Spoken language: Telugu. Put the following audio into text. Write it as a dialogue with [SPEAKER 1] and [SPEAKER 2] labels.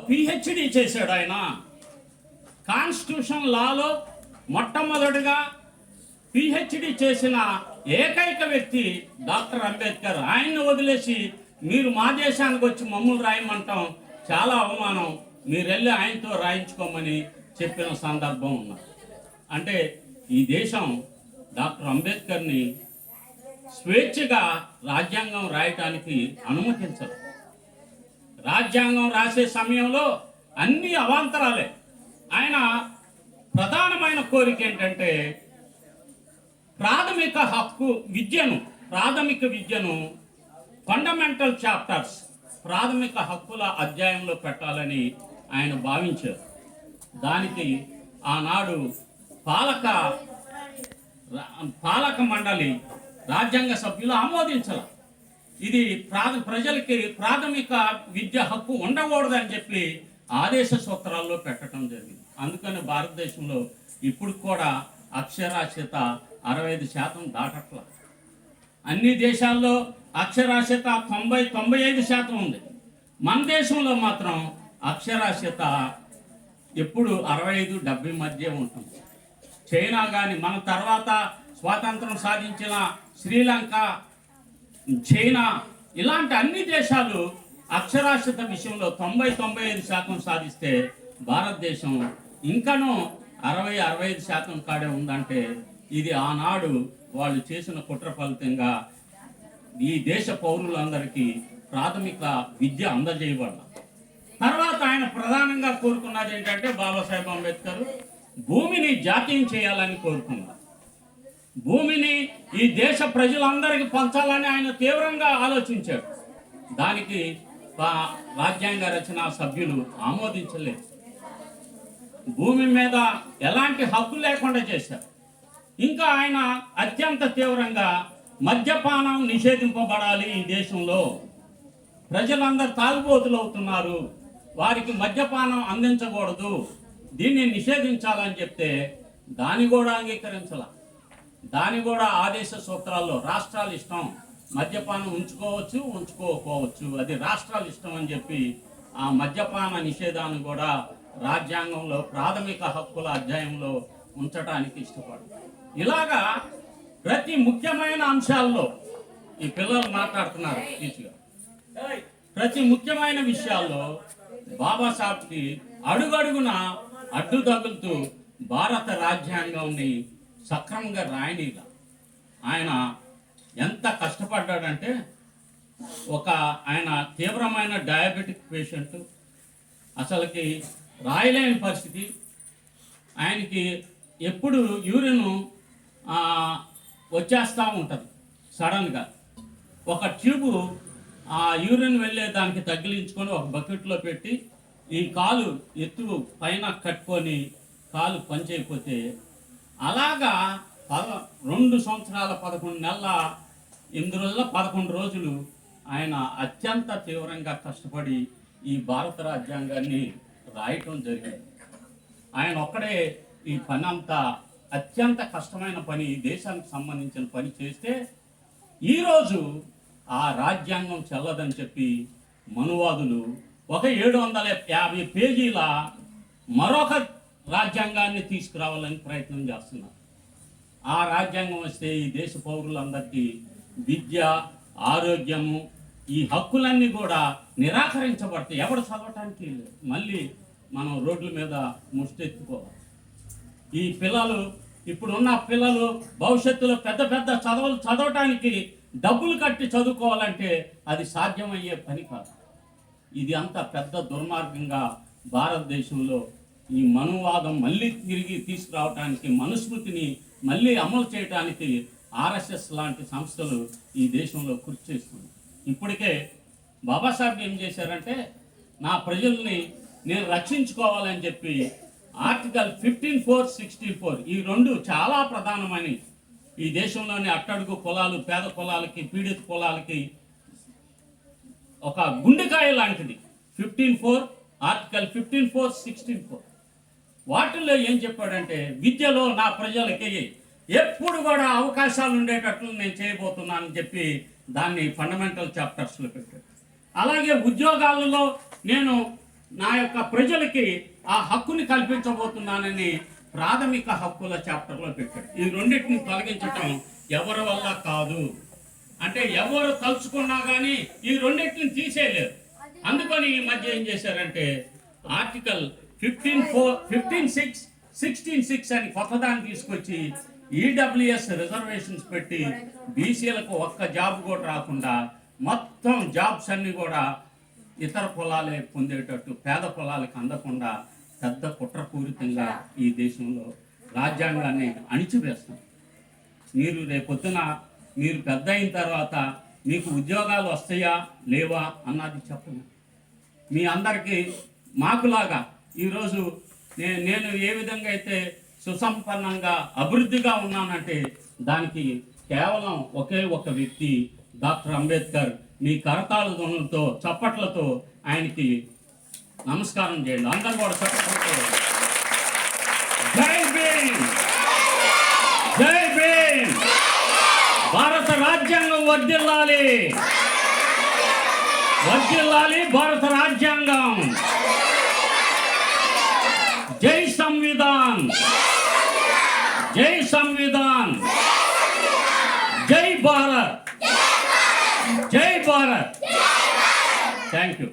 [SPEAKER 1] పిహెచ్డి చేశాడు ఆయన. కాన్స్టిట్యూషన్ లాలో మొట్టమొదటిగా పిహెచ్డి చేసిన ఏకైక వ్యక్తి డాక్టర్ అంబేద్కర్. ఆయన్ని వదిలేసి మీరు మా దేశానికి వచ్చి మమ్మల్ని రాయమంటాం చాలా అవమానం, మీరు వెళ్ళి ఆయనతో రాయించుకోమని చెప్పిన సందర్భం ఉన్నది. అంటే ఈ దేశం డాక్టర్ అంబేద్కర్ని స్వేచ్ఛగా రాజ్యాంగం రాయటానికి అనుమతించదు. రాజ్యాంగం రాసే సమయంలో అన్ని అవాంతరాలే. ఆయన ప్రధానమైన కోరిక ఏంటంటే ప్రాథమిక విద్యను ఫండమెంటల్ చాప్టర్స్ ప్రాథమిక హక్కుల అధ్యాయంలో పెట్టాలని ఆయన భావించారు. దానికి ఆనాడు పాలక మండలి రాజ్యాంగ సభ్యులు ఆమోదించాలి. ఇది ప్రజలకి ప్రాథమిక విద్య హక్కు ఉండకూడదని చెప్పి ఆదేశ సూత్రాల్లో పెట్టడం జరిగింది. అందుకని భారతదేశంలో ఇప్పుడు కూడా అక్షరాస్యత 65% దాటట్ల. అన్ని దేశాల్లో అక్షరాస్యత 90-95% ఉంది. మన దేశంలో మాత్రం అక్షరాస్యత ఎప్పుడు 65-70 మధ్య ఉంటుంది. చైనా కానీ మన తర్వాత స్వాతంత్రం సాధించిన శ్రీలంక, చైనా ఇలాంటి అన్ని దేశాలు అక్షరాస్యత విషయంలో 90-95% సాధిస్తే భారతదేశం ఇంకనూ 60-65% కాడే ఉందంటే ఇది ఆనాడు వాళ్ళు చేసిన కుట్ర ఫలితంగా ఈ దేశ పౌరులందరికీ ప్రాథమిక విద్య అందజేయబడాలి. తర్వాత ఆయన ప్రధానంగా కోరుకున్నది ఏంటంటే బాబాసాహెబ్ అంబేద్కర్ భూమిని జాతీయం చేయాలని కోరుకున్నారు. భూమిని ఈ దేశ ప్రజలందరికీ పంచాలని ఆయన తీవ్రంగా ఆలోచించాడు. దానికి రాజ్యాంగ రచన సభ్యులు ఆమోదించలేదు. భూమి మీద ఎలాంటి హక్కు లేకుండా చేశారు. ఇంకా ఆయన అత్యంత తీవ్రంగా మద్యపానం నిషేధింపబడాలి. ఈ దేశంలో ప్రజలందరూ తాగుబోతులు అవుతున్నారు, వారికి మద్యపానం అందించకూడదు, దీన్ని నిషేధించాలని చెప్తే దాన్ని కూడా అంగీకరించాల. దాన్ని కూడా ఆదేశ సూత్రాల్లో రాష్ట్రాలు ఇష్టం, మద్యపానం ఉంచుకోవచ్చు ఉంచుకోకపోవచ్చు, అది రాష్ట్రాలు ఇష్టం అని చెప్పి ఆ మద్యపాన నిషేధాన్ని కూడా రాజ్యాంగంలో ప్రాథమిక హక్కుల అధ్యాయంలో ఉంచడానికి ఇష్టపడు. ఇలాగా ప్రతి ముఖ్యమైన అంశాల్లో ఈ పిల్లలు మాట్లాడుతున్నారు టీచర్, ప్రతి ముఖ్యమైన విషయాల్లో బాబాసాహెబ్కి అడుగడుగున అడ్డు తగులుతూ భారత రాజ్యాంగాన్ని సక్రమంగా రాయనీలా. ఆయన ఎంత కష్టపడ్డాడంటే ఆయన తీవ్రమైన డయాబెటిక్ పేషెంట్, అసలుకి రాయలేని పరిస్థితి. ఆయనకి ఎప్పుడు యూరిన్ వచ్చేస్తూ ఉంటుంది సడన్గా. ఒక ట్యూబు ఆ యూరిన్ వెళ్ళే దానికి తగిలించుకొని ఒక బకెట్లో పెట్టి ఈ కాలు ఎత్తు పైన కట్టుకొని కాలు పనిచేయకపోతే అలాగా 2 సంవత్సరాల 11 నెలల 8 రోజుల 11 రోజులు ఆయన అత్యంత తీవ్రంగా కష్టపడి ఈ భారత రాజ్యాంగాన్ని రాయటం జరిగింది. ఆయన ఒక్కడే ఈ పని అంతా అత్యంత కష్టమైన పని, దేశానికి సంబంధించిన పని చేస్తే ఈరోజు ఆ రాజ్యాంగం చెల్లదని చెప్పి మనువాదులు ఒక 750 పేజీల మరొక రాజ్యాంగాన్ని తీసుకురావాలని ప్రయత్నం చేస్తున్నారు. ఆ రాజ్యాంగం వస్తే ఈ దేశ పౌరులందరికీ విద్య, ఆరోగ్యము, ఈ హక్కులన్నీ కూడా నిరాకరించబడతాయి. ఎవరు చదవటానికి మళ్ళీ మనం రోడ్ల మీద ముష్టెత్తుకోవాలి. ఈ పిల్లలు, ఇప్పుడున్న పిల్లలు భవిష్యత్తులో పెద్ద పెద్ద చదువులు చదవటానికి డబ్బులు కట్టి చదువుకోవాలంటే అది సాధ్యమయ్యే పని కాదు. ఇది అంత పెద్ద దుర్మార్గంగా భారతదేశంలో ఈ మనువాదం మళ్ళీ తిరిగి తీసుకురావటానికి, మనుస్మృతిని మళ్ళీ అమలు చేయడానికి ఆర్ఎస్ఎస్ లాంటి సంస్థలు ఈ దేశంలో కృషి చేస్తుంది. ఇప్పటికే బాబాసాహెబ్ ఏం చేశారంటే నా ప్రజల్ని నేను రక్షించుకోవాలని చెప్పి ఆర్టికల్ 15(4), 16(4) ఈ 2 చాలా ప్రధానమైనవి. ఈ దేశంలోని అట్టడుగు కులాలు, పేద కులాలకి, పీడిత కులాలకి ఒక గుండెకాయ లాంటిది 15(4), ఆర్టికల్ 15(4), 16(4). వాటిల్లో ఏం చెప్పాడంటే విద్యలో నా ప్రజలకి ఎప్పుడు కూడా అవకాశాలు ఉండేటట్లు నేను చేయబోతున్నానని చెప్పి దాన్ని ఫండమెంటల్ చాప్టర్స్లో పెట్టాడు. అలాగే ఉద్యోగాలలో నేను నా యొక్క ప్రజలకి ఆ హక్కుని కల్పించబోతున్నానని ప్రాథమిక హక్కుల చాప్టర్లో పెట్టాడు. ఈ రెండింటిని తొలగించటం ఎవరి వల్ల కాదు. అంటే ఎవరు తలుచుకున్నా కానీ ఈ రెండింటిని తీసేయలేరు. అందుకని ఈ మధ్య ఏం చేశారంటే ఆర్టికల్ 15(4), 16(6) అని కొత్తదాన్ని తీసుకొచ్చి ఈడబ్ల్యూఎస్ రిజర్వేషన్స్ పెట్టి బీసీలకు ఒక్క జాబ్ కూడా రాకుండా మొత్తం జాబ్స్ అన్ని కూడా ఇతర కులాలే పొందేటట్టు, పేద కులాలకు అందకుండా పెద్ద కుట్రపూరితంగా ఈ దేశంలో రాజ్యాంగాన్ని అణిచివేస్తాం. మీరు రేపొద్దున మీరు పెద్ద అయిన తర్వాత మీకు ఉద్యోగాలు వస్తాయా లేవా అన్నది చెప్పను. మీ అందరికీ మాకులాగా ఈరోజు నేను ఏ విధంగా అయితే సుసంపన్నంగా అభివృద్ధిగా ఉన్నానంటే దానికి కేవలం ఒకే ఒక వ్యక్తి డాక్టర్ అంబేద్కర్. మీ కరతాళ ధ్వనులతో చప్పట్లతో ఆయనకి నమస్కారం చేయండి. అందరూ కూడా చప్పట్లతో జై భీమ్, జై భీమ్. భారత రాజ్యాంగం వర్ధిల్లాలి, వర్ధిల్లాలి భారత రాజ్యాంగం. జై సంవిధాన్, జై సంవిధాన్, జై భారత్, జై భారత్. Thank you.